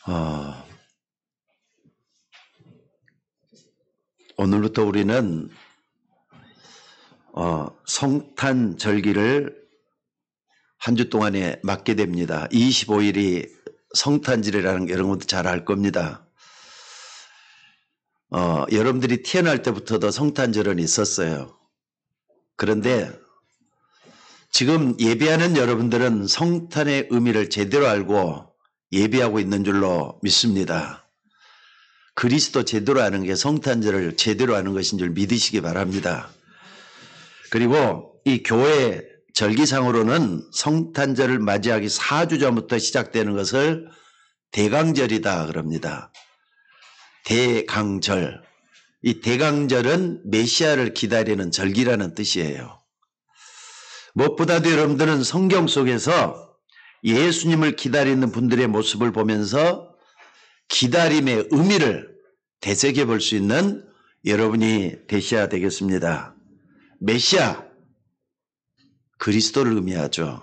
어, 오늘부터 우리는 성탄절기를 한 주 동안에 맞게 됩니다. 25일이 성탄절이라는 게 여러분도 잘 알 겁니다. 여러분들이 태어날 때부터도 성탄절은 있었어요. 그런데 지금 예배하는 여러분들은 성탄의 의미를 제대로 알고 예배하고 있는 줄로 믿습니다. 그리스도 제대로 아는 게 성탄절을 제대로 아는 것인 줄 믿으시기 바랍니다. 그리고 이 교회 절기상으로는 성탄절을 맞이하기 4주 전부터 시작되는 것을 대강절이다 그럽니다. 대강절. 이 대강절은 메시아를 기다리는 절기라는 뜻이에요. 무엇보다도 여러분들은 성경 속에서 예수님을 기다리는 분들의 모습을 보면서 기다림의 의미를 되새겨 볼 수 있는 여러분이 되셔야 되겠습니다. 메시아, 그리스도를 의미하죠.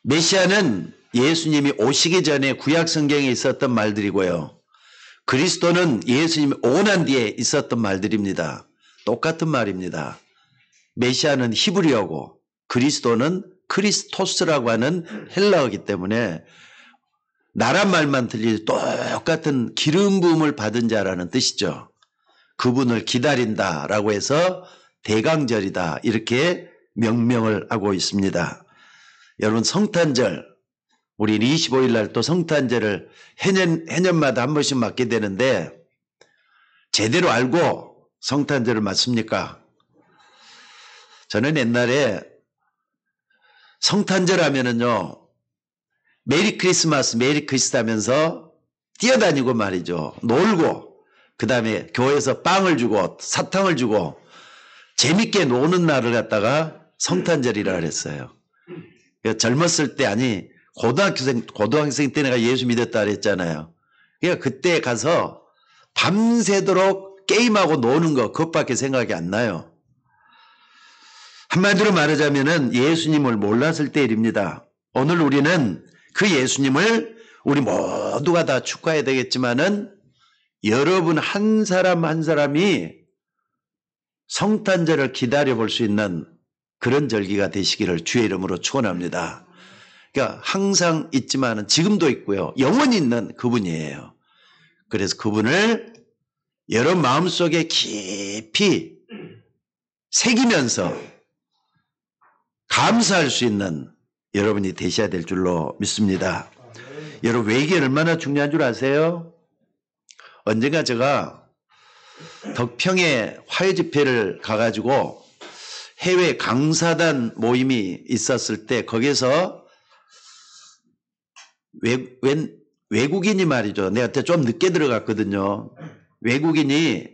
메시아는 예수님이 오시기 전에 구약 성경에 있었던 말들이고요. 그리스도는 예수님이 오고 난 뒤에 있었던 말들입니다. 똑같은 말입니다. 메시아는 히브리어고 그리스도는 크리스토스라고 하는 헬라어이기 때문에 나라 말만 틀리지 똑같은 기름 부음을 받은 자라는 뜻이죠. 그분을 기다린다라고 해서 대강절이다 이렇게 명명을 하고 있습니다. 여러분 성탄절 우리 25일 날 또 성탄절을 해년마다 한 번씩 맞게 되는데 제대로 알고 성탄절을 맞습니까? 저는 옛날에 성탄절 하면은요 메리 크리스마스 메리 크리스마스 하면서 뛰어다니고 말이죠. 놀고 그 다음에 교회에서 빵을 주고 사탕을 주고 재밌게 노는 날을 갖다가 성탄절이라 그랬어요. 젊었을 때 아니 고등학생 때 내가 예수 믿었다 그랬잖아요. 그러니까 그때 가서 밤새도록 게임하고 노는 거 그것밖에 생각이 안 나요. 한마디로 말하자면은 예수님을 몰랐을 때 일입니다. 오늘 우리는 그 예수님을 우리 모두가 다 축하해야 되겠지만은 여러분 한 사람 한 사람이 성탄절을 기다려 볼 수 있는 그런 절기가 되시기를 주의 이름으로 축원합니다. 그러니까 항상 있지만은 지금도 있고요. 영원히 있는 그분이에요. 그래서 그분을 여러분 마음속에 깊이 새기면서 감사할 수 있는 여러분이 되셔야 될 줄로 믿습니다. 여러분 외계 얼마나 중요한 줄 아세요? 언젠가 제가 덕평에 화해 집회를 가가지고 해외 강사단 모임이 있었을 때 거기서 외국인이 말이죠. 내가 좀 늦게 들어갔거든요. 외국인이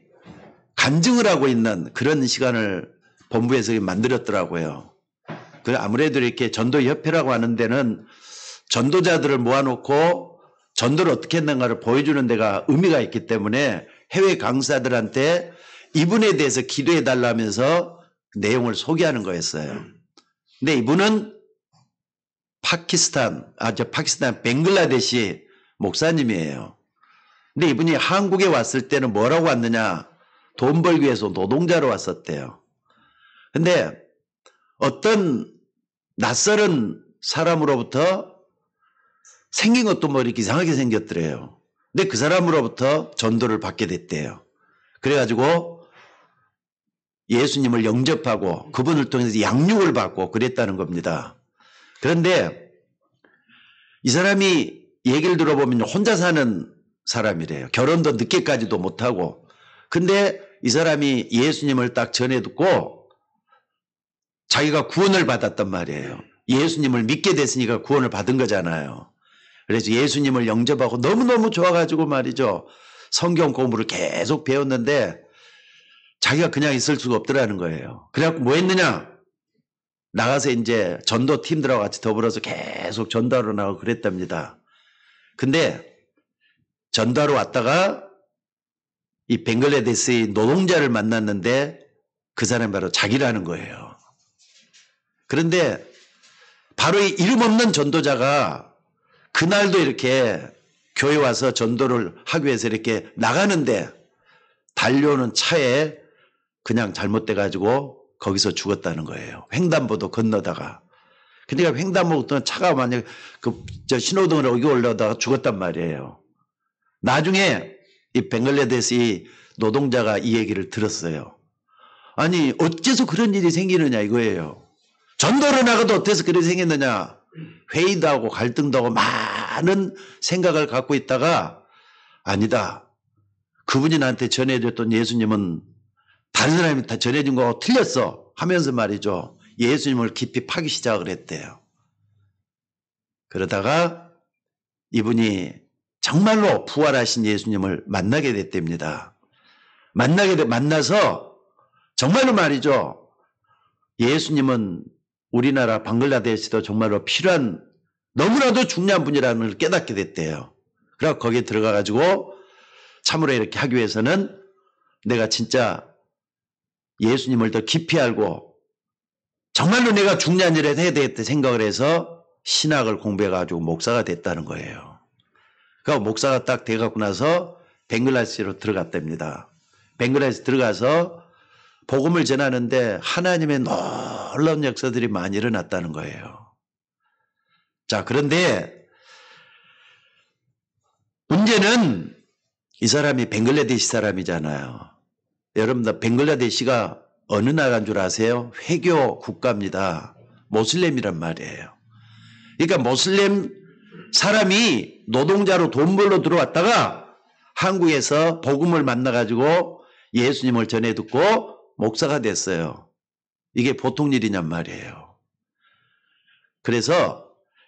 간증을 하고 있는 그런 시간을 본부에서 만들었더라고요. 아무래도 이렇게 전도협회라고 하는 데는 전도자들을 모아놓고 전도를 어떻게 했는가를 보여주는 데가 의미가 있기 때문에 해외 강사들한테 이분에 대해서 기도해 달라면서 내용을 소개하는 거였어요. 근데 이분은 파키스탄 벵글라데시 목사님이에요. 근데 이분이 한국에 왔을 때는 뭐라고 왔느냐? 돈 벌기 위해서 노동자로 왔었대요. 근데 어떤 낯설은 사람으로부터 생긴 것도 뭐 이렇게 이상하게 생겼더래요. 근데 그 사람으로부터 전도를 받게 됐대요. 그래가지고 예수님을 영접하고 그분을 통해서 양육을 받고 그랬다는 겁니다. 그런데 이 사람이 얘기를 들어보면 혼자 사는 사람이래요. 결혼도 늦게까지도 못하고. 근데 이 사람이 예수님을 딱 전해 듣고 자기가 구원을 받았단 말이에요. 예수님을 믿게 됐으니까 구원을 받은 거잖아요. 그래서 예수님을 영접하고 너무너무 좋아가지고 말이죠. 성경 공부를 계속 배웠는데 자기가 그냥 있을 수가 없더라는 거예요. 그래갖고 뭐 했느냐? 나가서 이제 전도팀들하고 같이 더불어서 계속 전도하러 나가고 그랬답니다. 근데 전도하러 왔다가 이 벵글라데시의 노동자를 만났는데 그 사람이 바로 자기라는 거예요. 그런데 바로 이 이름 없는 전도자가 그날도 이렇게 교회 와서 전도를 하기 위해서 이렇게 나가는데 달려오는 차에 그냥 잘못돼가지고 거기서 죽었다는 거예요. 횡단보도 건너다가. 그러니까 횡단보도 차가 만약 신호등으로 여기 올라다가 죽었단 말이에요. 나중에 이 벵글라데시 이 노동자가 이 얘기를 들었어요. 아니 어째서 그런 일이 생기느냐 이거예요. 전도를 나가도 어때서 그런 일이 생겼느냐. 회의도 하고 갈등도 하고 많은 생각을 갖고 있다가 아니다. 그분이 나한테 전해줬던 예수님은 다른 사람이 다 전해준 거하고 틀렸어 하면서 말이죠. 예수님을 깊이 파기 시작을 했대요. 그러다가 이분이 정말로 부활하신 예수님을 만나게 됐답니다. 만나서 정말로 말이죠. 예수님은 우리나라 방글라데시도 정말로 필요한 너무나도 중요한 분이라는 걸 깨닫게 됐대요. 그래서 거기에 들어가가지고 참으로 이렇게 하기 위해서는 내가 진짜 예수님을 더 깊이 알고 정말로 내가 중요한 일을 해야 되겠다 생각을 해서 신학을 공부해가지고 목사가 됐다는 거예요. 그러니까 목사가 딱 돼갖고 나서 벵글라데시로 들어갔답니다. 벵글라데시 들어가서 복음을 전하는데 하나님의 놀라운 역사들이 많이 일어났다는 거예요. 자, 그런데 문제는 이 사람이 벵글라데시 사람이잖아요. 여러분들 벵글라데시가 어느 나라인 줄 아세요? 회교 국가입니다. 모슬렘이란 말이에요. 그러니까 모슬렘 사람이 노동자로 돈 벌러 들어왔다가 한국에서 복음을 만나가지고 예수님을 전해 듣고 목사가 됐어요. 이게 보통 일이냔 말이에요. 그래서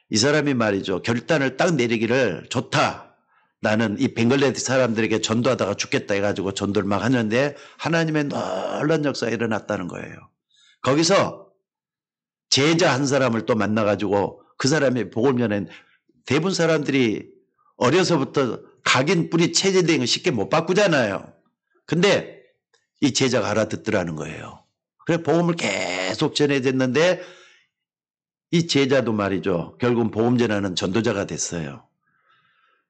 이 사람이 말이죠. 결단을 딱 내리기를 좋다. 나는 이 벵글라데시 사람들에게 전도하다가 죽겠다 해가지고 전도를 막 하는데 하나님의 놀라운 역사가 일어났다는 거예요. 거기서 제자 한 사람을 또 만나가지고 그 사람이 복음을 전한 대부분 사람들이 어려서부터 각인 뿌리 체질된 거 쉽게 못 바꾸잖아요. 근데 이 제자가 알아듣더라는 거예요. 그래서 복음을 계속 전해졌는데 이 제자도 말이죠. 결국은 복음 전하는 전도자가 됐어요.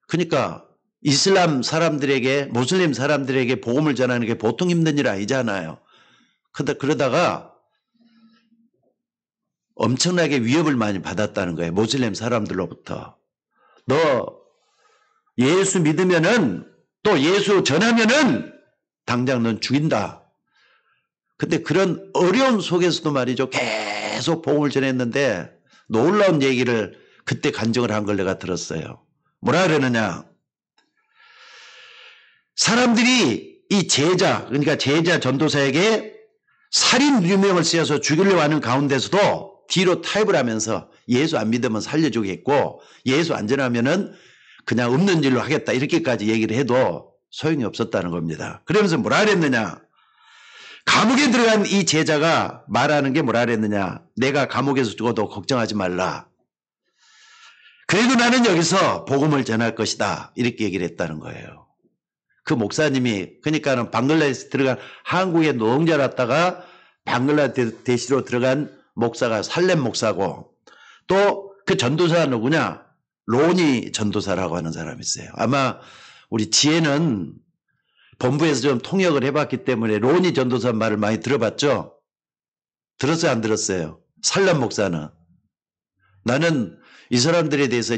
그러니까 이슬람 사람들에게 모슬림 사람들에게 복음을 전하는 게 보통 힘든 일 아니잖아요. 그러다가 엄청나게 위협을 많이 받았다는 거예요. 모슬림 사람들로부터. 너 예수 믿으면은 또 예수 전하면은 당장 넌 죽인다. 근데 그런 어려운 속에서도 말이죠. 계속 복음을 전했는데 놀라운 얘기를 그때 간증을 한 걸 내가 들었어요. 뭐라 그러느냐. 사람들이 이 제자, 그러니까 제자 전도사에게 살인 유명을 쓰여서 죽이려고 하는 가운데서도 뒤로 타협을 하면서 예수 안 믿으면 살려주겠고 예수 안 전하면은 그냥 없는 일로 하겠다 이렇게까지 얘기를 해도 소용이 없었다는 겁니다. 그러면서 뭐라 그랬느냐. 감옥에 들어간 이 제자가 말하는 게 뭐라 그랬느냐. 내가 감옥에서 죽어도 걱정하지 말라. 그래도 나는 여기서 복음을 전할 것이다. 이렇게 얘기를 했다는 거예요. 그 목사님이 그러니까는 방글라데시 들어간 한국에 노동자였다가 방글라데시로 들어간 목사가 살렘 목사고 또 그 전도사가 누구냐? 로니 전도사라고 하는 사람이 있어요. 아마 우리 지혜는 본부에서 좀 통역을 해봤기 때문에 로니 전도사 말을 많이 들어봤죠? 들었어요? 안 들었어요? 살렘 목사는. 나는 이 사람들에 대해서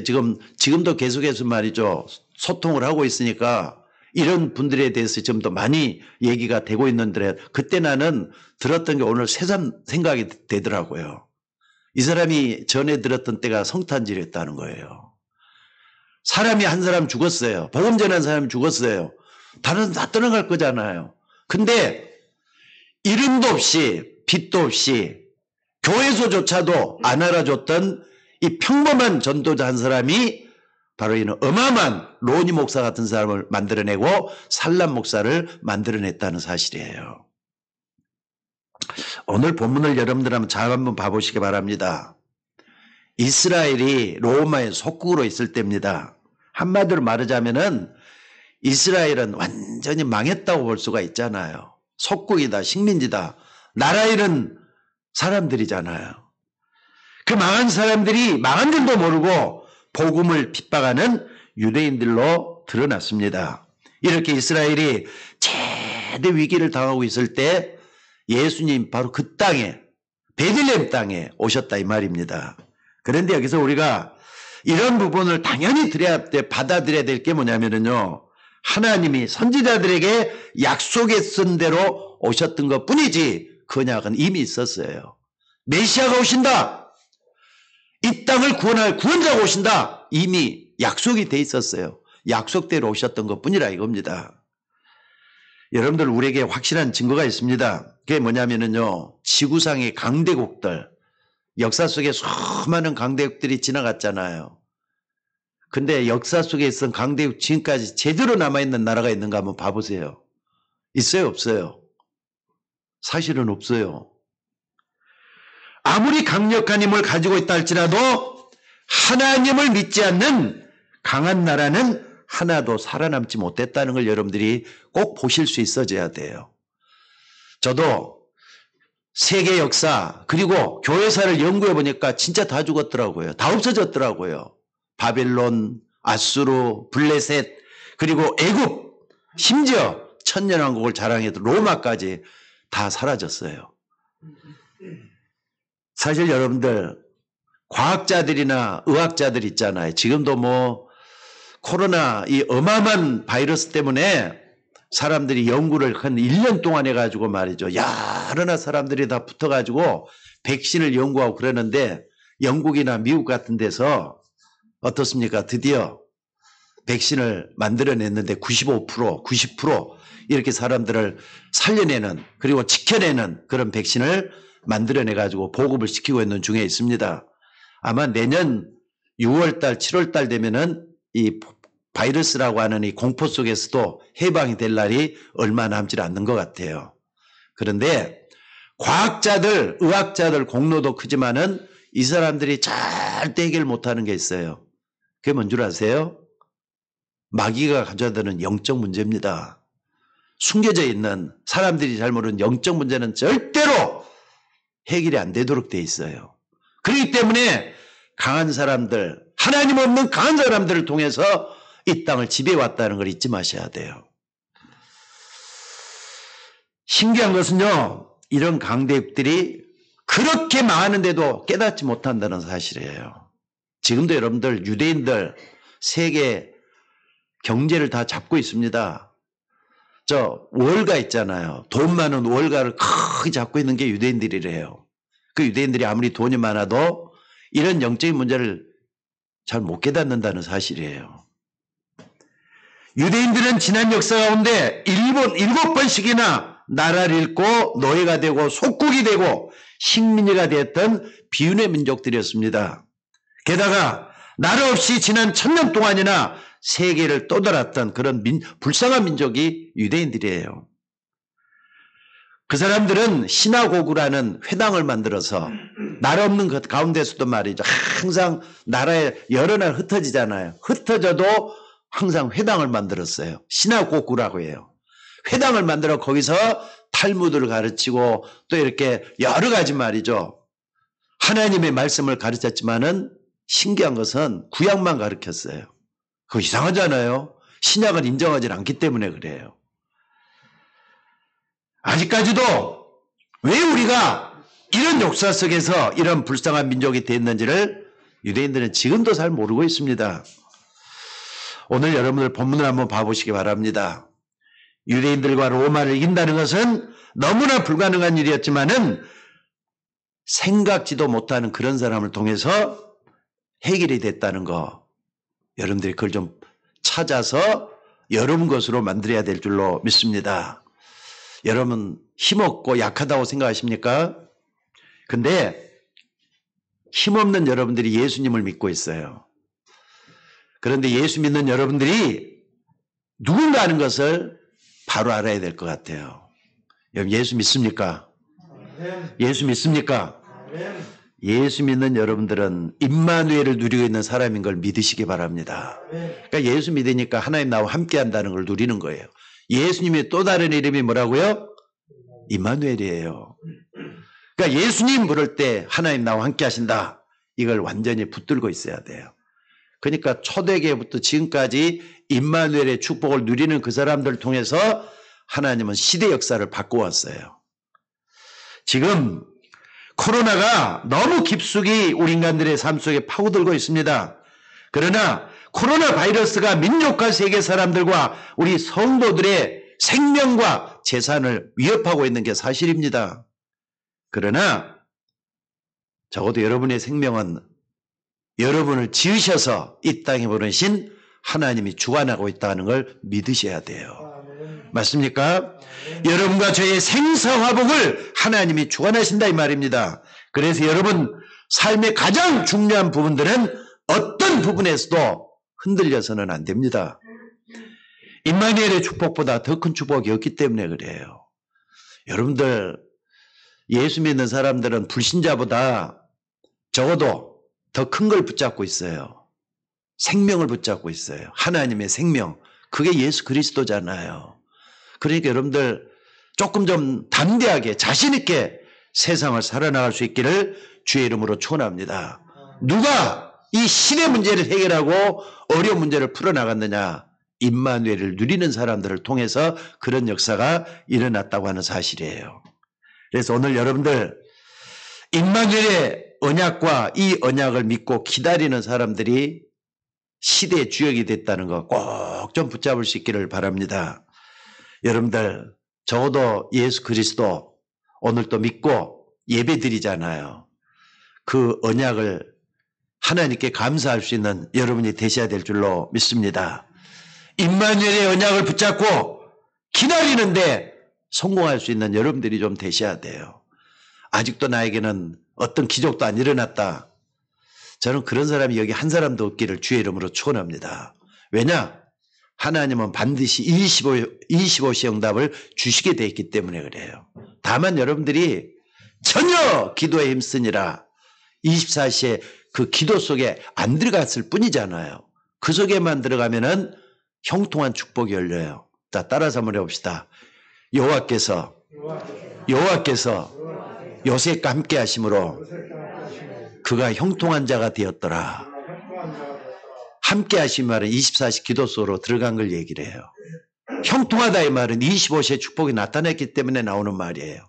지금도 계속해서 말이죠. 소통을 하고 있으니까 이런 분들에 대해서 좀 더 많이 얘기가 되고 있는데 그때 나는 들었던 게 오늘 새삼 생각이 되더라고요. 이 사람이 전에 들었던 때가 성탄절이었다는 거예요. 사람이 한 사람 죽었어요. 복음 전한 사람이 죽었어요. 다른 다 떠나갈 거잖아요. 근데 이름도 없이 빛도 없이 교회소조차도 안 알아줬던 이 평범한 전도자 한 사람이 바로 이는 어마어마한 로니 목사 같은 사람을 만들어내고 살람 목사를 만들어냈다는 사실이에요. 오늘 본문을 여러분들 한번 봐보시기 바랍니다. 이스라엘이 로마의 속국으로 있을 때입니다. 한마디로 말하자면은 이스라엘은 완전히 망했다고 볼 수가 있잖아요. 속국이다, 식민지다. 나라 잃은 사람들이잖아요. 그 망한 사람들이 망한 줄도 모르고 복음을 핍박하는 유대인들로 드러났습니다. 이렇게 이스라엘이 최대 위기를 당하고 있을 때 예수님 바로 그 땅에, 베들레헴 땅에 오셨다 이 말입니다. 그런데 여기서 우리가 이런 부분을 당연히 받아들여야 될 게 뭐냐면요, 하나님이 선지자들에게 약속했던 대로 오셨던 것 뿐이지 그 언약은 이미 있었어요. 메시아가 오신다, 이 땅을 구원할 구원자가 오신다, 이미 약속이 돼 있었어요. 약속대로 오셨던 것 뿐이라 이겁니다. 여러분들, 우리에게 확실한 증거가 있습니다. 그게 뭐냐면요, 지구상의 강대국들, 역사 속에 수많은 강대국들이 지나갔잖아요. 근데 역사 속에 있던 강대국 지금까지 제대로 남아있는 나라가 있는가 한번 봐보세요. 있어요, 없어요? 사실은 없어요. 아무리 강력한 힘을 가지고 있다 할지라도 하나님을 믿지 않는 강한 나라는 하나도 살아남지 못했다는 걸 여러분들이 꼭 보실 수 있어져야 돼요. 저도 세계 역사 그리고 교회사를 연구해 보니까 진짜 다 죽었더라고요. 다 없어졌더라고요. 바벨론, 아수르, 블레셋, 그리고 애굽, 심지어 천년왕국을 자랑했던 로마까지 다 사라졌어요. 사실 여러분들, 과학자들이나 의학자들 있잖아요. 지금도 뭐 코로나 이 어마어마한 바이러스 때문에 사람들이 연구를 한 1년 동안 해가지고 말이죠, 여러 사람들이 다 붙어가지고 백신을 연구하고 그러는데, 영국이나 미국 같은 데서 어떻습니까? 드디어 백신을 만들어냈는데 95%, 90% 이렇게 사람들을 살려내는, 그리고 지켜내는 그런 백신을 만들어내가지고 보급을 시키고 있는 중에 있습니다. 아마 내년 6월달, 7월달 되면은 이 바이러스라고 하는 이 공포 속에서도 해방이 될 날이 얼마 남지 않는 것 같아요. 그런데 과학자들, 의학자들 공로도 크지만은 이 사람들이 절대 해결 못하는 게 있어요. 그게 뭔 줄 아세요? 마귀가 가져다는 영적 문제입니다. 숨겨져 있는, 사람들이 잘 모르는 영적 문제는 절대로 해결이 안 되도록 돼 있어요. 그렇기 때문에 강한 사람들, 하나님 없는 강한 사람들을 통해서 이 땅을 지배해왔다는 걸 잊지 마셔야 돼요. 신기한 것은요, 이런 강대국들이 그렇게 많은데도 깨닫지 못한다는 사실이에요. 지금도 여러분들, 유대인들 세계 경제를 다 잡고 있습니다. 저 월가 있잖아요. 돈 많은 월가를 크게 잡고 있는 게 유대인들이래요. 그 유대인들이 아무리 돈이 많아도 이런 영적인 문제를 잘 못 깨닫는다는 사실이에요. 유대인들은 지난 역사 가운데 7번씩이나 나라를 잃고 노예가 되고 속국이 되고 식민지가 되었던 비운의 민족들이었습니다. 게다가 나라 없이 지난 1000년 동안이나 세계를 떠돌았던 그런 불쌍한 민족이 유대인들이에요. 그 사람들은 시나고그라는 회당을 만들어서, 나라 없는 것 가운데서도 말이죠, 항상 나라에 여러 날 흩어지잖아요. 흩어져도 항상 회당을 만들었어요. 시나고그라고 해요. 회당을 만들어 거기서 탈무드를 가르치고 또 이렇게 여러 가지 말이죠, 하나님의 말씀을 가르쳤지만은 신기한 것은 구약만 가르쳤어요. 그거 이상하잖아요. 신약을 인정하지 않기 때문에 그래요. 아직까지도 왜 우리가 이런 역사 속에서 이런 불쌍한 민족이 됐는지를 유대인들은 지금도 잘 모르고 있습니다. 오늘 여러분들 본문을 한번 봐보시기 바랍니다. 유대인들과 로마를 이긴다는 것은 너무나 불가능한 일이었지만은 생각지도 못하는 그런 사람을 통해서 해결이 됐다는 거, 여러분들이 그걸 좀 찾아서 여러분 것으로 만들어야 될 줄로 믿습니다. 여러분 힘없고 약하다고 생각하십니까? 근데 힘없는 여러분들이 예수님을 믿고 있어요. 그런데 예수 믿는 여러분들이 누군가 하는 것을 바로 알아야 될 것 같아요. 여러분 예수 믿습니까? 예수 믿습니까? 예수 믿는 여러분들은 임마누엘을 누리고 있는 사람인 걸 믿으시기 바랍니다. 그러니까 예수 믿으니까 하나님 나와 함께 한다는 걸 누리는 거예요. 예수님의 또 다른 이름이 뭐라고요? 임마누엘이에요. 그러니까 예수님 부를 때 하나님 나와 함께 하신다, 이걸 완전히 붙들고 있어야 돼요. 그러니까 초대교회부터 지금까지 임마누엘의 축복을 누리는 그 사람들을 통해서 하나님은 시대 역사를 바꿔왔어요. 지금 코로나가 너무 깊숙이 우리 인간들의 삶 속에 파고들고 있습니다. 그러나 코로나 바이러스가 민족과 세계 사람들과 우리 성도들의 생명과 재산을 위협하고 있는 게 사실입니다. 그러나 적어도 여러분의 생명은 여러분을 지으셔서 이 땅에 보내신 하나님이 주관하고 있다는 걸 믿으셔야 돼요. 맞습니까? 여러분과 저의 생사화복을 하나님이 주관하신다 이 말입니다. 그래서 여러분 삶의 가장 중요한 부분들은 어떤 부분에서도 흔들려서는 안 됩니다. 임마누엘의 축복보다 더 큰 축복이 없기 때문에 그래요. 여러분들 예수 믿는 사람들은 불신자보다 적어도 더 큰 걸 붙잡고 있어요. 생명을 붙잡고 있어요. 하나님의 생명. 그게 예수 그리스도잖아요. 그러니까 여러분들 조금 좀 담대하게 자신 있게 세상을 살아나갈 수 있기를 주의 이름으로 축원합니다. 누가 이 신의 문제를 해결하고 어려운 문제를 풀어나갔느냐? 임마누엘을 누리는 사람들을 통해서 그런 역사가 일어났다고 하는 사실이에요. 그래서 오늘 여러분들 임마누엘의 언약과 이 언약을 믿고 기다리는 사람들이 시대의 주역이 됐다는 거 꼭 좀 붙잡을 수 있기를 바랍니다. 여러분들 적어도 예수 그리스도 오늘 또 믿고 예배 드리잖아요. 그 언약을 하나님께 감사할 수 있는 여러분이 되셔야 될 줄로 믿습니다. 임마누엘의 언약을 붙잡고 기다리는데 성공할 수 있는 여러분들이 좀 되셔야 돼요. 아직도 나에게는 어떤 기적도 안 일어났다. 저는 그런 사람이 여기 한 사람도 없기를 주의 이름으로 축원합니다. 왜냐? 하나님은 반드시 25시 응답을 주시게 돼 있기 때문에 그래요. 다만 여러분들이 전혀 기도에 힘쓰니라 24시에 그 기도 속에 안 들어갔을 뿐이잖아요. 그 속에만 들어가면은 형통한 축복이 열려요. 자, 따라서 한번 해봅시다. 여호와께서 요셉과 함께 하심으로 그가 형통한 자가 되었더라. 함께 하신 말은 24시 기도 속으로 들어간 걸 얘기를 해요. 형통하다 이 말은 25시에 축복이 나타났기 때문에 나오는 말이에요.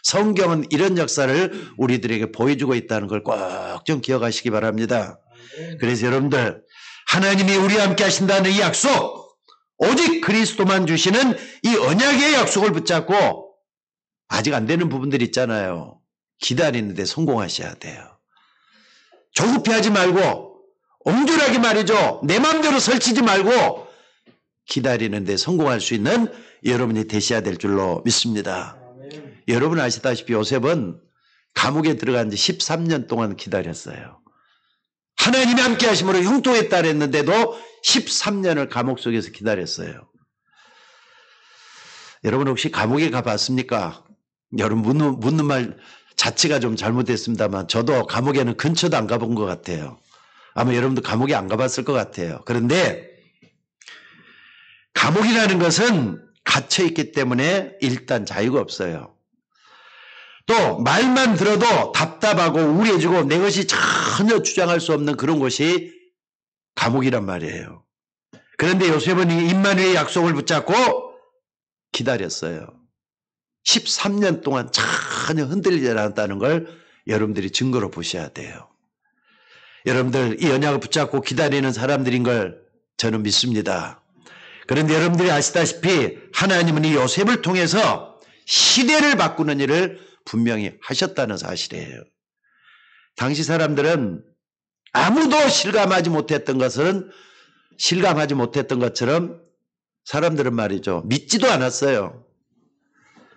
성경은 이런 역사를 우리들에게 보여주고 있다는 걸 꼭 좀 기억하시기 바랍니다. 그래서 여러분들 하나님이 우리와 함께 하신다는 이 약속, 오직 그리스도만 주시는 이 언약의 약속을 붙잡고 아직 안 되는 부분들 있잖아요. 기다리는데 성공하셔야 돼요. 조급해하지 말고 옹졸하게 말이죠. 내 마음대로 설치지 말고 기다리는데 성공할 수 있는 여러분이 되셔야 될 줄로 믿습니다. 여러분 아시다시피 요셉은 감옥에 들어간 지 13년 동안 기다렸어요. 하나님이 함께 하심으로 형통했다 그랬는데도 13년을 감옥 속에서 기다렸어요. 여러분 혹시 감옥에 가봤습니까? 여러분 묻는 말 자체가 좀 잘못됐습니다만 저도 감옥에는 근처도 안 가본 것 같아요. 아마 여러분도 감옥에 안 가봤을 것 같아요. 그런데 감옥이라는 것은 갇혀있기 때문에 일단 자유가 없어요. 또 말만 들어도 답답하고 우울해지고 내 것이 전혀 주장할 수 없는 그런 곳이 감옥이란 말이에요. 그런데 요셉은 이 임마누엘의 약속을 붙잡고 기다렸어요. 13년 동안 전혀 흔들리지 않았다는 걸 여러분들이 증거로 보셔야 돼요. 여러분들 이 언약을 붙잡고 기다리는 사람들인 걸 저는 믿습니다. 그런데 여러분들이 아시다시피 하나님은 이 요셉을 통해서 시대를 바꾸는 일을 분명히 하셨다는 사실이에요. 당시 사람들은 아무도 실감하지 못했던 것처럼 사람들은 말이죠. 믿지도 않았어요.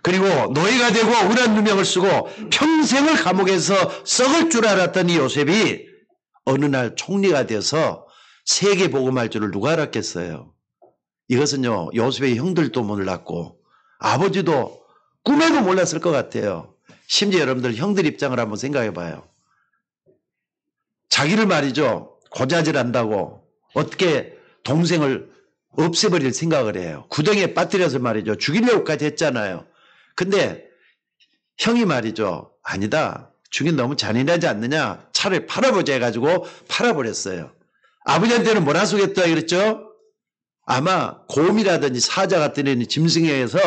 그리고 노예가 되고 억울한 누명을 쓰고 평생을 감옥에서 썩을 줄 알았던 이 요셉이 어느 날 총리가 되어서 세계 복음할 줄을 누가 알았겠어요. 이것은요 요셉의 형들도 몰랐고 아버지도 꿈에도 몰랐을 것 같아요. 심지어 여러분들 형들 입장을 한번 생각해 봐요. 자기를 말이죠 고자질한다고 어떻게 동생을 없애버릴 생각을 해요. 구덩이에 빠뜨려서 말이죠 죽이려고까지 했잖아요. 근데 형이 말이죠 아니다 죽인 너무 잔인하지 않느냐 차라리 팔아보자 해가지고 팔아버렸어요. 아버지한테는 뭐라 속였다 그랬죠? 아마 곰이라든지 사자 같은 애는 짐승에 의해서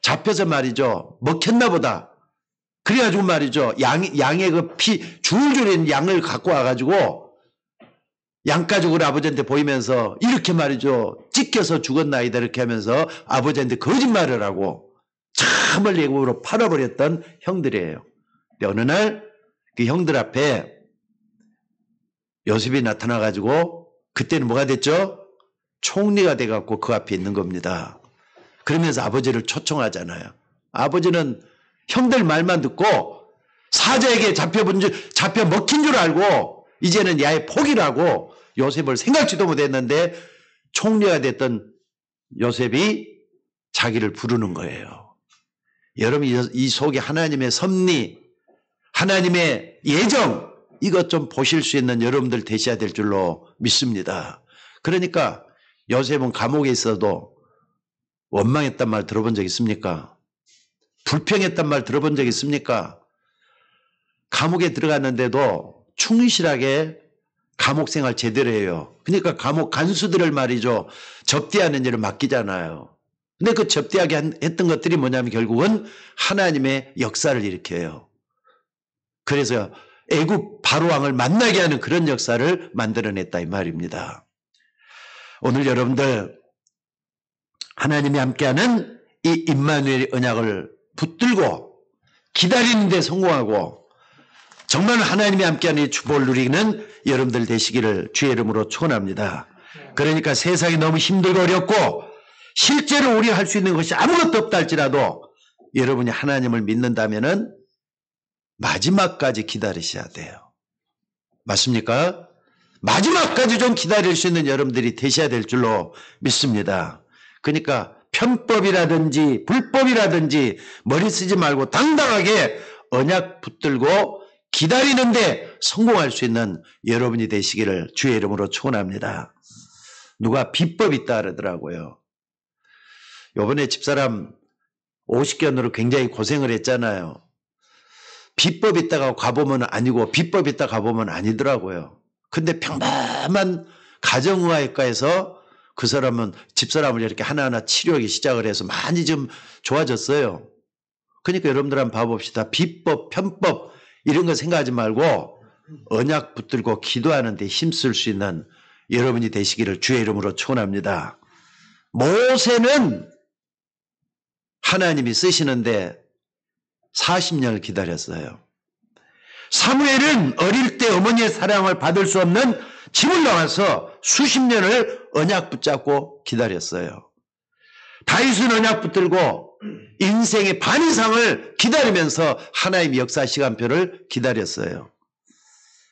잡혀서 말이죠. 먹혔나 보다. 그래가지고 말이죠. 양의 그 피, 줄줄 있는 양을 갖고 와가지고 양가죽을 아버지한테 보이면서 이렇게 말이죠. 찢겨서 죽었나이다 이렇게 하면서 아버지한테 거짓말을 하고 참을 예고로 팔아버렸던 형들이에요. 근데 어느 날 그 형들 앞에 요셉이 나타나가지고 그때는 뭐가 됐죠? 총리가 돼갖고 그 앞에 있는 겁니다. 그러면서 아버지를 초청하잖아요. 아버지는 형들 말만 듣고 사자에게 잡혀 먹힌 줄 알고 이제는 야의 포기라고 요셉을 생각지도 못했는데 총리가 됐던 요셉이 자기를 부르는 거예요. 여러분 이 속에 하나님의 섭리, 하나님의 예정 이것 좀 보실 수 있는 여러분들 되셔야 될 줄로 믿습니다. 그러니까 요셉은 감옥에 있어도 원망했단 말 들어본 적 있습니까? 불평했단 말 들어본 적 있습니까? 감옥에 들어갔는데도 충실하게 감옥 생활 제대로 해요. 그러니까 감옥 간수들을 말이죠. 접대하는 일을 맡기잖아요. 근데 그 접대하게 했던 것들이 뭐냐면 결국은 하나님의 역사를 일으켜요. 그래서 애굽 바로왕을 만나게 하는 그런 역사를 만들어냈다 이 말입니다. 오늘 여러분들 하나님이 함께하는 이 임마누엘의 언약을 붙들고 기다리는 데 성공하고 정말 하나님이 함께하는 이 축복을 누리는 여러분들 되시기를 주의 이름으로 축원합니다. 그러니까 세상이 너무 힘들고 어렵고 실제로 우리가 할 수 있는 것이 아무것도 없다 할지라도 여러분이 하나님을 믿는다면은 마지막까지 기다리셔야 돼요. 맞습니까? 마지막까지 좀 기다릴 수 있는 여러분들이 되셔야 될 줄로 믿습니다. 그러니까 편법이라든지 불법이라든지 머리 쓰지 말고 당당하게 언약 붙들고 기다리는데 성공할 수 있는 여러분이 되시기를 주의 이름으로 축원합니다. 누가 비법 있다 그러더라고요. 요번에 집사람 50견으로 굉장히 고생을 했잖아요. 비법 있다가 가보면 아니고 비법 있다 가보면 아니더라고요. 근데 평범한 가정의학과에서 그 사람은 집사람을 이렇게 하나하나 치료하기 시작을 해서 많이 좀 좋아졌어요. 그러니까 여러분들 한번 봐봅시다. 비법, 편법 이런 거 생각하지 말고 언약 붙들고 기도하는 데 힘쓸 수 있는 여러분이 되시기를 주의 이름으로 축원합니다. 모세는 하나님이 쓰시는데 40년을 기다렸어요. 사무엘은 어릴 때 어머니의 사랑을 받을 수 없는 집을 나와서 수십 년을 언약 붙잡고 기다렸어요. 다윗은 언약 붙들고 인생의 반 이상을 기다리면서 하나님의 역사 시간표를 기다렸어요.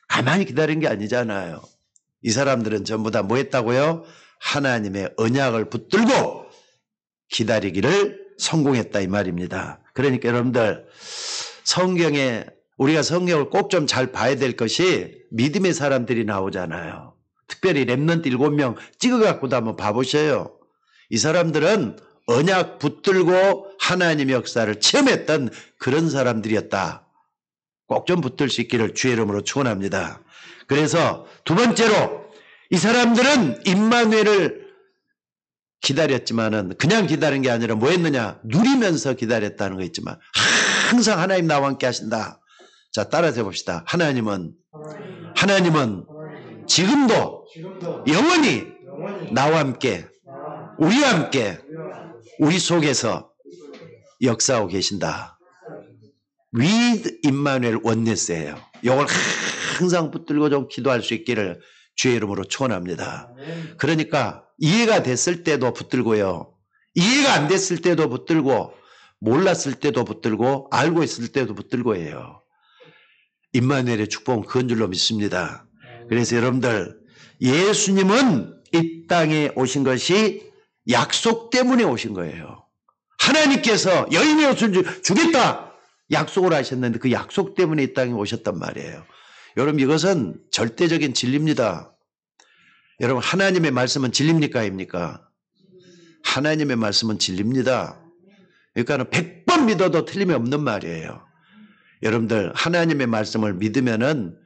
가만히 기다린 게 아니잖아요. 이 사람들은 전부 다 뭐 했다고요? 하나님의 언약을 붙들고 기다리기를 성공했다 이 말입니다. 그러니까 여러분들 성경에 우리가 성경을 꼭 좀 잘 봐야 될 것이 믿음의 사람들이 나오잖아요. 특별히 렘넌트 7명 찍어갖고도 한번 봐보셔요. 이 사람들은 언약 붙들고 하나님의 역사를 체험했던 그런 사람들이었다. 꼭 좀 붙들 수 있기를 주의 이름으로 축원합니다. 그래서 두 번째로 이 사람들은 임마누엘을 기다렸지만은 그냥 기다린 게 아니라 뭐 했느냐? 누리면서 기다렸다는 거 있지만 항상 하나님 나와 함께 하신다. 자, 따라서 해봅시다. 하나님은 지금도 영원히 나와 함께 우리와 함께 우리 속에서 역사하고 계신다. With Immanuel Oneness예요. 이걸 항상 붙들고 좀 기도할 수 있기를 주의 이름으로 축원합니다. 그러니까 이해가 됐을 때도 붙들고요. 이해가 안 됐을 때도 붙들고 몰랐을 때도 붙들고 알고 있을 때도 붙들고 해요. 임마누엘의 축복은 그건 줄로 믿습니다. 그래서 여러분들 예수님은 이 땅에 오신 것이 약속 때문에 오신 거예요. 하나님께서 여인의 옷을 주겠다 약속을 하셨는데 그 약속 때문에 이 땅에 오셨단 말이에요. 여러분 이것은 절대적인 진리입니다. 여러분 하나님의 말씀은 진리입니까 아닙니까? 하나님의 말씀은 진리입니다. 그러니까 100번 믿어도 틀림이 없는 말이에요. 여러분들 하나님의 말씀을 믿으면은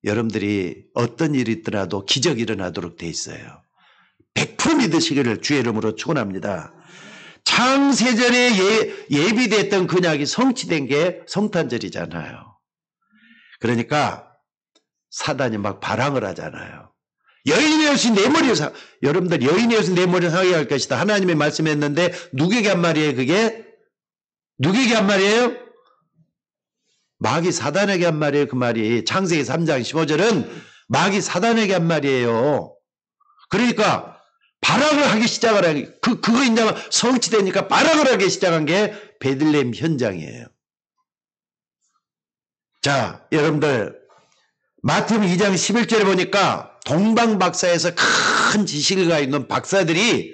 여러분들이 어떤 일이 있더라도 기적이 일어나도록 돼 있어요. 100% 믿으시기를 주의 이름으로 축원합니다. 창세전에 예비됐던 근약이 성취된 게 성탄절이잖아요. 그러니까 사단이 막 발항을 하잖아요. 여인이었으니 내 머리를 여러분들 여인이었으니 내 머리를 상하게 할 것이다. 하나님의 말씀했는데 누구에게 한 말이에요 그게? 누구에게 한 말이에요? 마귀 사단에게 한 말이에요. 그 말이 창세기 3장 15절은 마귀 사단에게 한 말이에요. 그러니까 발악을 하기 시작을 하기 그거 이제 성취되니까 발악을 하기 시작한 게 베들레헴 현장이에요. 자, 여러분들 마태복음 2장 11절에 보니까 동방박사에서 큰 지식을 가지고 있는 박사들이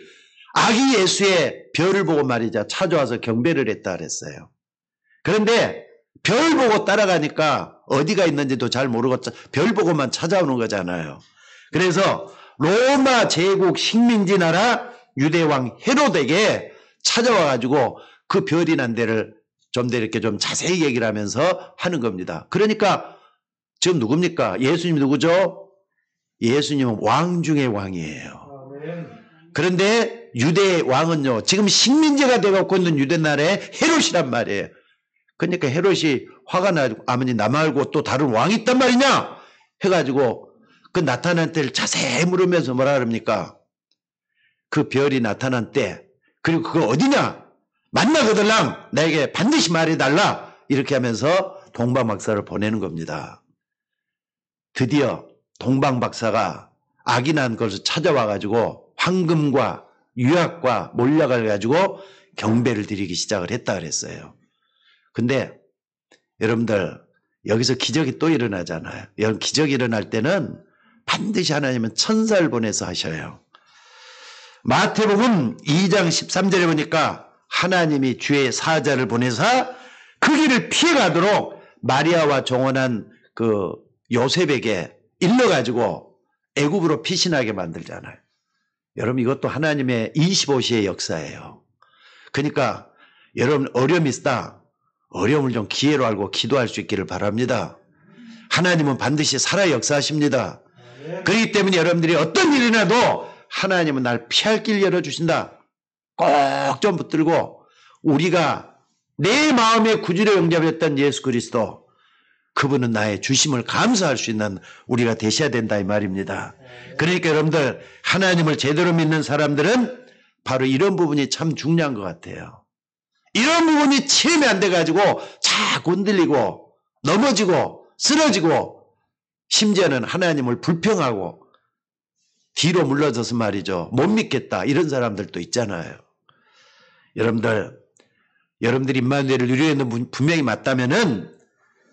아기 예수의 별을 보고 말이죠. 찾아와서 경배를 했다 그랬어요. 그런데 별 보고 따라가니까 어디가 있는지도 잘 모르고 별 보고만 찾아오는 거잖아요. 그래서 로마 제국 식민지 나라 유대왕 헤롯에게 찾아와가지고 그 별이 난 데를 좀 더 이렇게 좀 자세히 얘기를 하면서 하는 겁니다. 그러니까 지금 누굽니까? 예수님 누구죠? 예수님은 왕 중의 왕이에요. 그런데 유대 왕은요, 지금 식민지가 되고 있는 유대 나라의 헤롯이란 말이에요. 그러니까 헤롯이 화가 나가지고 아버지 나 말고 또 다른 왕이 있단 말이냐? 해가지고 그 나타난 때를 자세히 물으면서 뭐라 그럽니까? 그 별이 나타난 때, 그리고 그거 어디냐? 만나거들랑 나에게 반드시 말해달라. 이렇게 하면서 동방박사를 보내는 겁니다. 드디어 동방박사가 악이 난 것을 찾아와가지고 황금과 유약과 몰약을 가지고 경배를 드리기 시작을 했다 그랬어요. 근데 여러분들 여기서 기적이 또 일어나잖아요. 여러분 기적이 일어날 때는 반드시 하나님은 천사를 보내서 하셔요. 마태복음 2장 13절에 보니까 하나님이 주의 사자를 보내서 그 길을 피해가도록 마리아와 정혼한 그 요셉에게 일러가지고 애굽으로 피신하게 만들잖아요. 여러분 이것도 하나님의 25시의 역사예요. 그러니까 여러분 어려움이 있다. 어려움을 좀 기회로 알고 기도할 수 있기를 바랍니다. 하나님은 반드시 살아 역사하십니다. 그렇기 때문에 여러분들이 어떤 일이 나도 하나님은 날 피할 길 열어주신다. 꼭 좀 붙들고 우리가 내 마음의 구주로 영접했던 예수 그리스도 그분은 나의 주심을 감사할 수 있는 우리가 되셔야 된다 이 말입니다. 그러니까 여러분들 하나님을 제대로 믿는 사람들은 바로 이런 부분이 참 중요한 것 같아요. 이런 부분이 체험이 안 돼가지고 자꾸 흔들리고 넘어지고 쓰러지고 심지어는 하나님을 불평하고 뒤로 물러져서 말이죠. 못 믿겠다 이런 사람들도 있잖아요. 여러분들이 임마누엘을 누려야 하는 분명히 맞다면은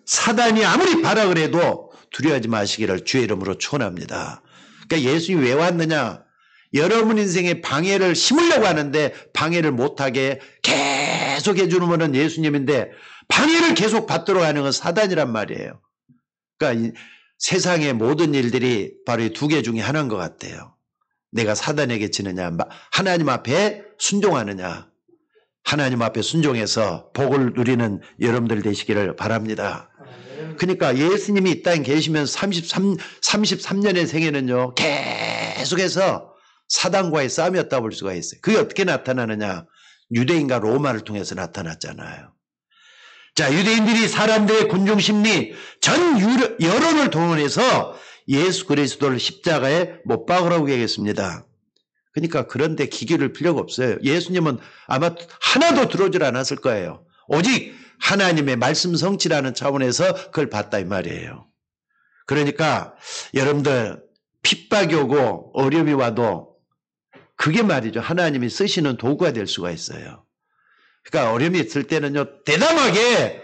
사단이 아무리 발악을 해도 두려워하지 마시기를 주의 이름으로 축원합니다. 그러니까 예수님이 왜 왔느냐? 여러분 인생에 방해를 심으려고 하는데 방해를 못하게 계속 해주는 분은 예수님인데 방해를 계속 받도록 하는 건 사단이란 말이에요. 그러니까 세상의 모든 일들이 바로 이 두 개 중에 하나인 것 같아요. 내가 사단에게 지느냐, 하나님 앞에 순종하느냐. 하나님 앞에 순종해서 복을 누리는 여러분들 되시기를 바랍니다. 그러니까 예수님이 이 땅에 계시면서 33년의 생애는요, 계속해서 사단과의 싸움이었다고 볼 수가 있어요. 그게 어떻게 나타나느냐? 유대인과 로마를 통해서 나타났잖아요. 자, 유대인들이 사람들의 군중심리, 전 여론을 동원해서 예수 그리스도를 십자가에 못 박으라고 얘기했습니다. 그러니까 그런데 기교를 필요가 없어요. 예수님은 아마 하나도 들어오질 않았을 거예요. 오직 하나님의 말씀 성취라는 차원에서 그걸 봤다 이 말이에요. 그러니까 여러분들 핍박이 오고 어려움이 와도 그게 말이죠. 하나님이 쓰시는 도구가 될 수가 있어요. 그러니까 어려움이 있을 때는요. 대담하게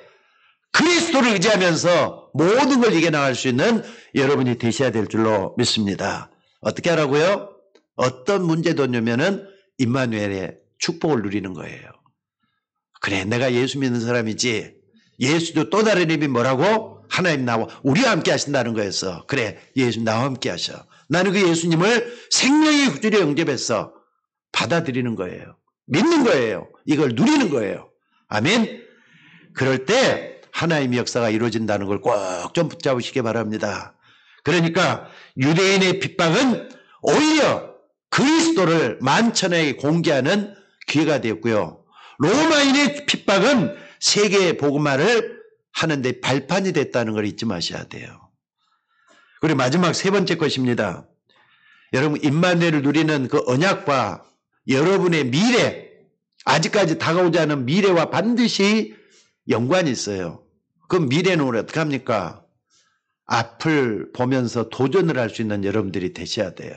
그리스도를 의지하면서 모든 걸 이겨나갈 수 있는 여러분이 되셔야 될 줄로 믿습니다. 어떻게 하라고요? 어떤 문제도 오면은 임마누엘의 축복을 누리는 거예요. 그래 내가 예수 믿는 사람이지. 예수도 또 다른 이름이 뭐라고? 하나님 나와 우리와 함께 하신다는 거였어. 그래 예수 나와 함께 하셔. 나는 그 예수님을 생명의 구주로 영접해서 받아들이는 거예요. 믿는 거예요. 이걸 누리는 거예요. 아멘. 그럴 때 하나님의 역사가 이루어진다는 걸 꼭 좀 붙잡으시기 바랍니다. 그러니까 유대인의 핍박은 오히려 그리스도를 만천하에 공개하는 기회가 되었고요. 로마인의 핍박은 세계 복음화를 하는데 발판이 됐다는 걸 잊지 마셔야 돼요. 그리고 마지막 세 번째 것입니다. 여러분, 임마누엘을 누리는 그 언약과 여러분의 미래, 아직까지 다가오지 않은 미래와 반드시 연관이 있어요. 그 미래는 우리 어떻게 합니까? 앞을 보면서 도전을 할 수 있는 여러분들이 되셔야 돼요.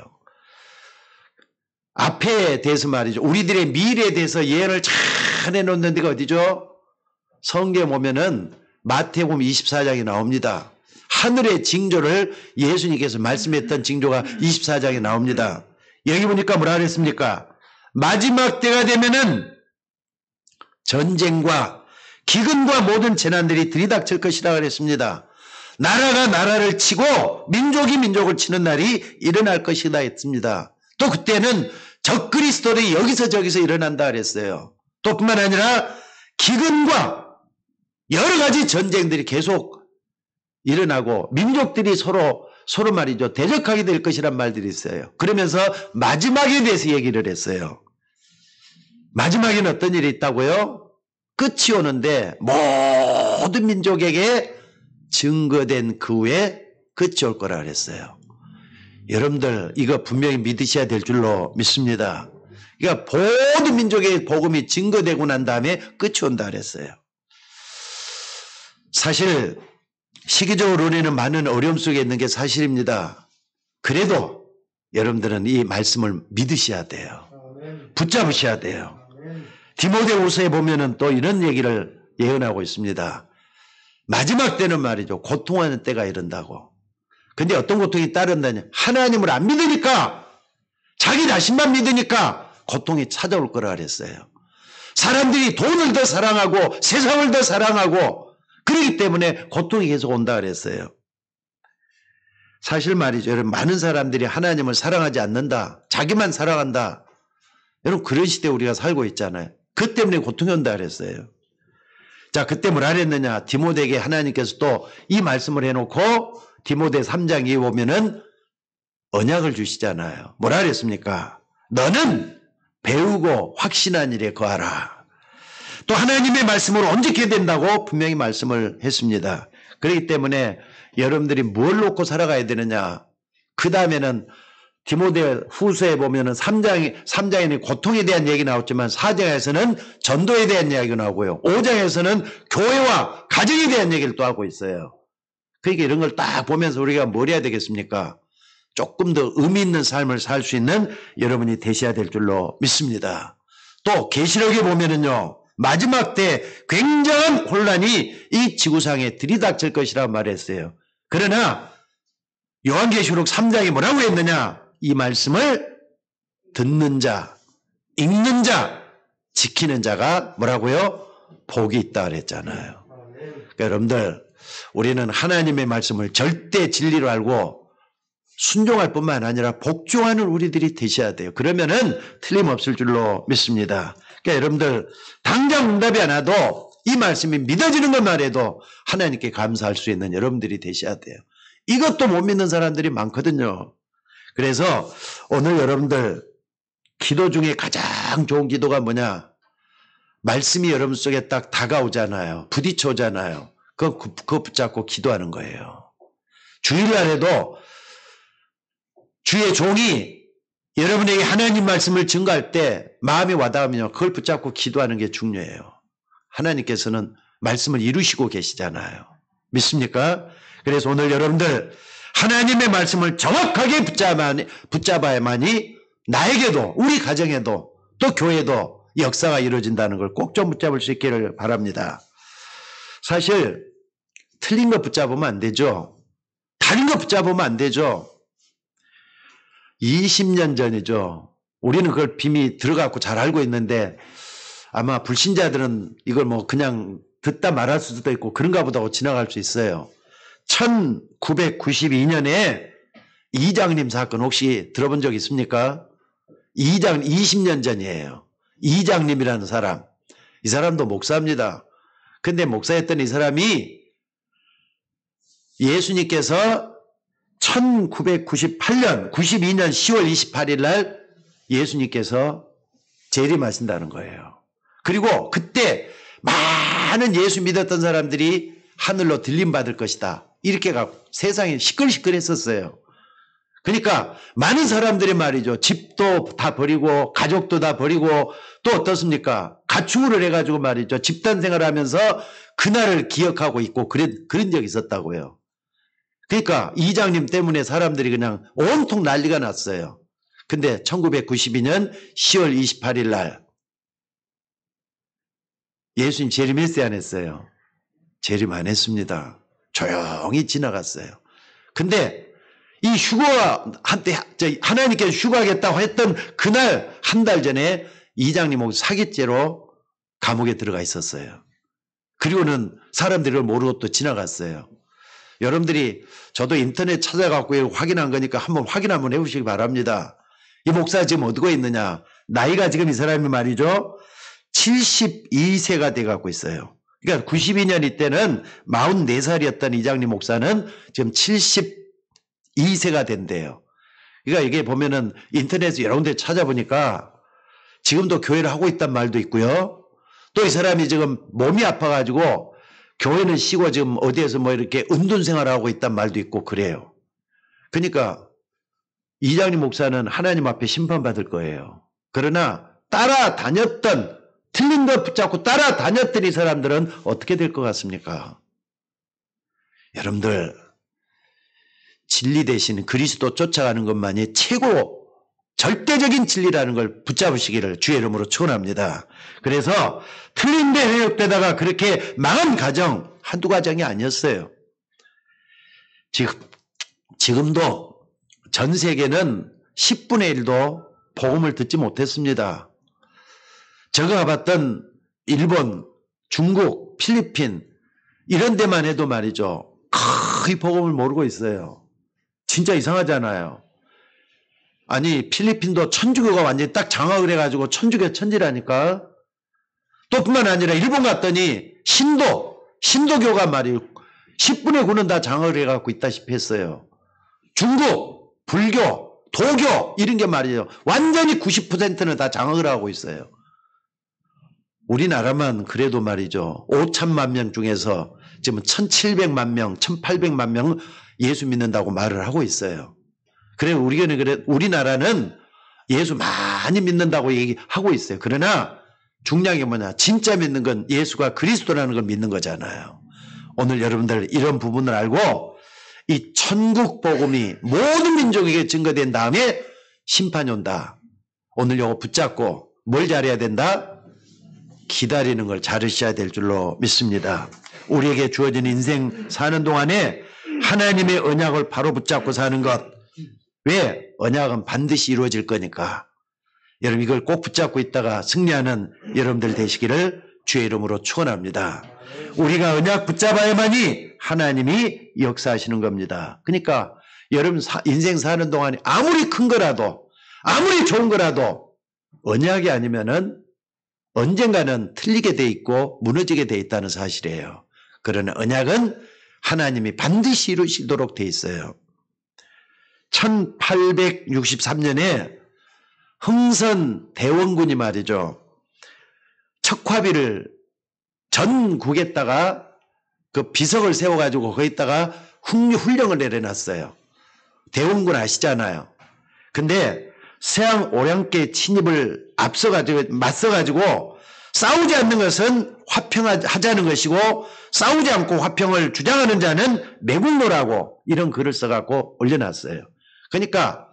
앞에 대해서 말이죠. 우리들의 미래에 대해서 예언을 잘 해놓는 데가 어디죠? 성경에 보면은 마태복음 24장에 나옵니다. 하늘의 징조를 예수님께서 말씀했던 징조가 24장에 나옵니다. 여기 보니까 뭐라 그랬습니까? 마지막 때가 되면은 전쟁과 기근과 모든 재난들이 들이닥칠 것이라 그랬습니다. 나라가 나라를 치고 민족이 민족을 치는 날이 일어날 것이다 했습니다. 또 그때는 적그리스도들이 여기서 저기서 일어난다 그랬어요. 또 뿐만 아니라 기근과 여러 가지 전쟁들이 계속 일어나고 민족들이 서로 말이죠. 대적하게 될 것이란 말들이 있어요. 그러면서 마지막에 대해서 얘기를 했어요. 마지막에는 어떤 일이 있다고요? 끝이 오는데 모든 민족에게 증거된 그 후에 끝이 올 거라 그랬어요. 여러분들 이거 분명히 믿으셔야 될 줄로 믿습니다. 그러니까 모든 민족의 복음이 증거되고 난 다음에 끝이 온다 그랬어요. 사실 시기적으로 우리는 많은 어려움 속에 있는 게 사실입니다. 그래도 여러분들은 이 말씀을 믿으셔야 돼요. 붙잡으셔야 돼요. 디모데후서에 보면은 또 이런 얘기를 예언하고 있습니다. 마지막 때는 말이죠. 고통하는 때가 이른다고. 근데 어떤 고통이 따른다냐? 하나님을 안 믿으니까, 자기 자신만 믿으니까 고통이 찾아올 거라 그랬어요. 사람들이 돈을 더 사랑하고 세상을 더 사랑하고 그렇기 때문에 고통이 계속 온다 그랬어요. 사실 말이죠. 여러분, 많은 사람들이 하나님을 사랑하지 않는다. 자기만 사랑한다. 여러분, 그런 시대에 우리가 살고 있잖아요. 그 때문에 고통이 온다 그랬어요. 자, 그때 뭐라 그랬느냐? 디모데에게 하나님께서 또 이 말씀을 해놓고 디모데 3장에 보면은 언약을 주시잖아요. 뭐라 그랬습니까? 너는 배우고 확신한 일에 거하라. 또 하나님의 말씀으로 온전케 된다고 분명히 말씀을 했습니다. 그렇기 때문에 여러분들이 뭘 놓고 살아가야 되느냐? 그 다음에는 디모데 후서에 보면은 3장에는 고통에 대한 얘기 나왔지만 4장에서는 전도에 대한 이야기가 나오고요. 5장에서는 교회와 가정에 대한 얘기를 또 하고 있어요. 그러니까 이런 걸 딱 보면서 우리가 뭘 해야 되겠습니까? 조금 더 의미 있는 삶을 살 수 있는 여러분이 되셔야 될 줄로 믿습니다. 또 계시록에 보면은요. 마지막 때 굉장한 혼란이 이 지구상에 들이닥칠 것이라고 말했어요. 그러나 요한계시록 3장에 뭐라고 했느냐? 이 말씀을 듣는 자, 읽는 자, 지키는 자가 뭐라고요? 복이 있다 그랬잖아요. 그러니까 여러분들, 우리는 하나님의 말씀을 절대 진리로 알고 순종할 뿐만 아니라 복종하는 우리들이 되셔야 돼요. 그러면은 틀림없을 줄로 믿습니다. 그러니까 여러분들, 당장 응답이 안 와도 이 말씀이 믿어지는 것만 해도 하나님께 감사할 수 있는 여러분들이 되셔야 돼요. 이것도 못 믿는 사람들이 많거든요. 그래서 오늘 여러분들 기도 중에 가장 좋은 기도가 뭐냐? 말씀이 여러분 속에 딱 다가오잖아요. 부딪혀오잖아요. 그거 붙잡고 기도하는 거예요. 주일날에도 주의 종이 여러분에게 하나님 말씀을 증거할 때 마음이 와닿으면 그걸 붙잡고 기도하는 게 중요해요. 하나님께서는 말씀을 이루시고 계시잖아요. 믿습니까? 그래서 오늘 여러분들 하나님의 말씀을 정확하게 붙잡아야만이 나에게도 우리 가정에도 또 교회도 역사가 이루어진다는 걸 꼭 좀 붙잡을 수 있기를 바랍니다. 사실 틀린 거 붙잡으면 안 되죠. 다른 거 붙잡으면 안 되죠. 20년 전이죠. 우리는 그걸 빔이 들어가고 잘 알고 있는데 아마 불신자들은 이걸 뭐 그냥 듣다 말할 수도 있고 그런가 보다 하고 지나갈 수 있어요. 1992년에 이장님 사건 혹시 들어본 적 있습니까? 20년 전이에요. 이장님이라는 사람. 이 사람도 목사입니다. 근데 목사였던 이 사람이 예수님께서 1998년, 92년 10월 28일 날 예수님께서 재림하신다는 거예요. 그리고 그때 많은 예수 믿었던 사람들이 하늘로 들림받을 것이다. 이렇게 갖고 세상이 시끌시끌했었어요. 그러니까 많은 사람들이 말이죠. 집도 다 버리고 가족도 다 버리고 또 어떻습니까? 가축을 해가지고 말이죠. 집단 생활하면서 그날을 기억하고 있고 그런 적이 있었다고요. 그러니까 이장님 때문에 사람들이 그냥 온통 난리가 났어요. 근데 1992년 10월 28일 날 예수님 재림했어요, 안 했어요? 재림 안 했습니다. 조용히 지나갔어요. 근데 이 휴가 한때 하나님께서 휴가하겠다고 했던 그날 한 달 전에 이장님 사기죄로 감옥에 들어가 있었어요. 그리고는 사람들이 그걸 모르고 또 지나갔어요. 여러분들이 저도 인터넷 찾아갖고 확인한 거니까 한번 확인 한번 해보시기 바랍니다. 이 목사 지금 어디고 있느냐? 나이가 지금 이 사람이 말이죠. 72세가 돼갖고 있어요. 그러니까 92년 이때는 44살이었던 이장님 목사는 지금 72세가 된대요. 그러니까 이게 보면은 인터넷에 여러 군데 찾아보니까 지금도 교회를 하고 있단 말도 있고요. 또 이 사람이 지금 몸이 아파가지고 교회는 쉬고 지금 어디에서 뭐 이렇게 은둔생활을 하고 있단 말도 있고 그래요. 그러니까 이장님 목사는 하나님 앞에 심판받을 거예요. 그러나 따라다녔던 틀린 것 붙잡고 따라다녔던 이 사람들은 어떻게 될 것 같습니까? 여러분들 진리 대신 그리스도 쫓아가는 것만이 최고 절대적인 진리라는 걸 붙잡으시기를 주의 이름으로 축원합니다. 그래서 틀린 데 회역되다가 그렇게 망한 가정 한두 가정이 아니었어요. 지금도 전 세계는 10분의 1도 복음을 듣지 못했습니다. 제가 가봤던 일본, 중국, 필리핀 이런 데만 해도 말이죠. 거의 복음을 모르고 있어요. 진짜 이상하잖아요. 아니 필리핀도 천주교가 완전히 딱 장악을 해가지고 천주교 천지라니까. 또 뿐만 아니라 일본 갔더니 신도교가 말이에요. 10분의 9는 다 장악을 해갖고 있다시피 했어요. 중국, 불교, 도교 이런 게 말이에요. 완전히 90%는 다 장악을 하고 있어요. 우리나라만 그래도 말이죠. 5천만 명 중에서 지금 1,700만 명, 1,800만 명 예수 믿는다고 말을 하고 있어요. 그래 우리나라는 예수 많이 믿는다고 얘기하고 있어요. 그러나 중요한 게 뭐냐? 진짜 믿는 건 예수가 그리스도라는 걸 믿는 거잖아요. 오늘 여러분들 이런 부분을 알고 이 천국 복음이 모든 민족에게 증거된 다음에 심판이 온다. 오늘 요거 붙잡고 뭘 잘해야 된다? 기다리는 걸 잘하셔야 될 줄로 믿습니다. 우리에게 주어진 인생 사는 동안에 하나님의 언약을 바로 붙잡고 사는 것. 왜? 언약은 반드시 이루어질 거니까. 여러분 이걸 꼭 붙잡고 있다가 승리하는 여러분들 되시기를 주의 이름으로 축원합니다. 우리가 언약 붙잡아야만이 하나님이 역사하시는 겁니다. 그러니까 여러분 인생 사는 동안에 아무리 큰 거라도 아무리 좋은 거라도 언약이 아니면은 언젠가는 틀리게 돼 있고 무너지게 돼 있다는 사실이에요. 그러나 언약은 하나님이 반드시 이루시도록 돼 있어요. 1863년에 흥선 대원군이 말이죠. 척화비를 전국에다가 그 비석을 세워가지고 거기다가 훈령을 내려놨어요. 대원군 아시잖아요. 근데 서양 오량계 침입을 맞서가지고 싸우지 않는 것은 화평하자는 것이고 싸우지 않고 화평을 주장하는 자는 매국노라고 이런 글을 써갖고 올려놨어요. 그러니까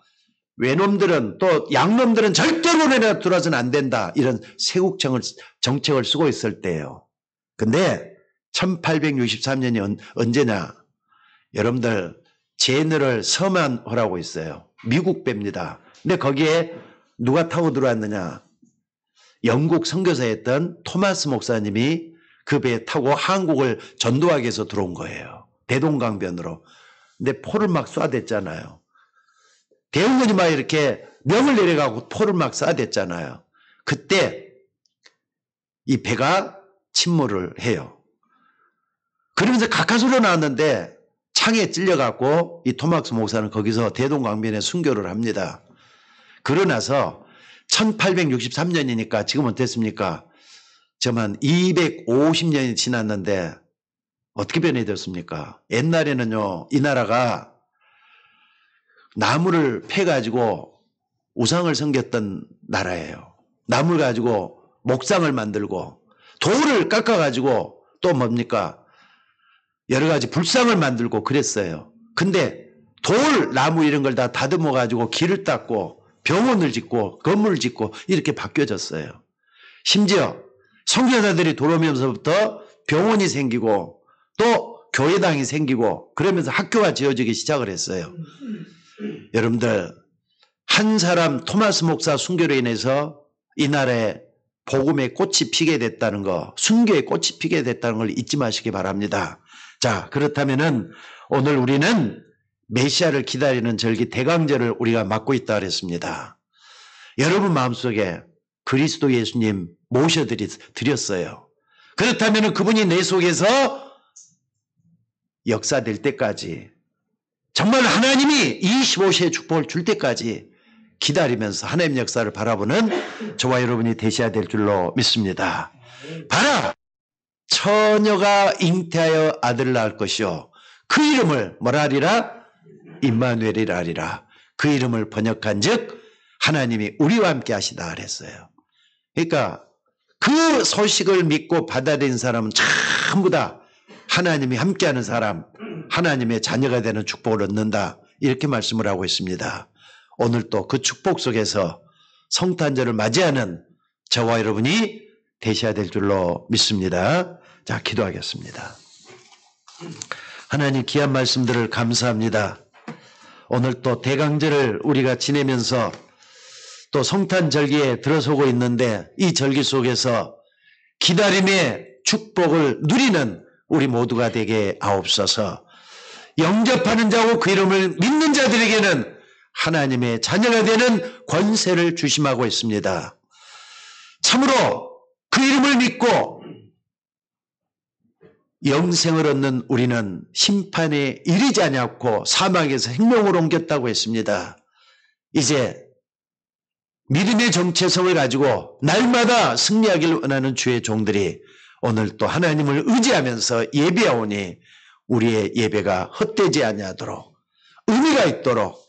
외놈들은 또 양놈들은 절대로 내려 들어서는 안 된다. 이런 정책을 쓰고 있을 때예요. 근데 1863년이 언제냐? 여러분들 제너럴 서만호라고 있어요. 미국 배입니다. 근데 거기에 누가 타고 들어왔느냐? 영국 선교사였던 토마스 목사님이 그 배에 타고 한국을 전도하기 위해서 들어온 거예요. 대동강변으로. 근데 포를 막 쏴댔잖아요. 대원군이 막 이렇게 명을 내려가고 포를 막 쏴댔잖아요. 그때 이 배가 침몰을 해요. 그러면서 가까스로 나왔는데 창에 찔려갖고 이 토마스 목사는 거기서 대동강변에 순교를 합니다. 그러나서 1863년이니까 지금 어땠습니까? 저만 250년이 지났는데 어떻게 변해졌습니까? 옛날에는요, 이 나라가 나무를 패가지고 우상을 섬겼던 나라예요. 나무를 가지고 목상을 만들고 돌을 깎아가지고 또 뭡니까? 여러 가지 불상을 만들고 그랬어요. 근데 돌, 나무 이런 걸 다 다듬어가지고 길을 닦고 병원을 짓고 건물을 짓고 이렇게 바뀌어졌어요. 심지어 선교사들이 들어오면서부터 병원이 생기고 또 교회당이 생기고 그러면서 학교가 지어지기 시작을 했어요. 여러분들, 한 사람 토마스 목사 순교로 인해서 이 나라에 복음의 꽃이 피게 됐다는 거, 순교의 꽃이 피게 됐다는 걸 잊지 마시기 바랍니다. 자, 그렇다면은 오늘 우리는 메시아를 기다리는 절기 대강절을 우리가 맞고 있다 그랬습니다. 여러분 마음속에 그리스도 예수님 모셔드렸어요. 그렇다면은 그분이 내 속에서 역사될 때까지, 정말 하나님이 25세의 축복을 줄 때까지 기다리면서 하나님 역사를 바라보는 저와 여러분이 되셔야 될 줄로 믿습니다. 봐라! 처녀가 잉태하여 아들을 낳을 것이요 그 이름을 뭐라 하리라? 임마누엘이라 하리라. 그 이름을 번역한 즉 하나님이 우리와 함께 하시다 그랬어요. 그러니까 그 소식을 믿고 받아들인 사람은 전부 다 하나님이 함께하는 사람, 하나님의 자녀가 되는 축복을 얻는다, 이렇게 말씀을 하고 있습니다. 오늘 또 그 축복 속에서 성탄절을 맞이하는 저와 여러분이 되셔야 될 줄로 믿습니다. 자, 기도하겠습니다. 하나님, 귀한 말씀들을 감사합니다. 오늘 또 대강절을 우리가 지내면서 또 성탄절기에 들어서고 있는데 이 절기 속에서 기다림의 축복을 누리는 우리 모두가 되게 하옵소서. 영접하는 자고 그 이름을 믿는 자들에게는 하나님의 자녀가 되는 권세를 주심하고 있습니다. 참으로 그 이름을 믿고 영생을 얻는 우리는 심판에 이르지 않았고 사망에서 생명으로 옮겼다고 했습니다. 이제 믿음의 정체성을 가지고 날마다 승리하기를 원하는 주의 종들이 오늘 또 하나님을 의지하면서 예배하오니 우리의 예배가 헛되지 아니하도록 의미가 있도록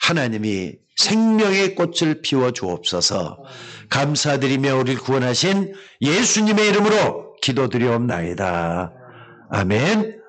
하나님이 생명의 꽃을 피워 주옵소서. 감사드리며 우리를 구원하신 예수님의 이름으로 기도드리옵나이다. 아멘.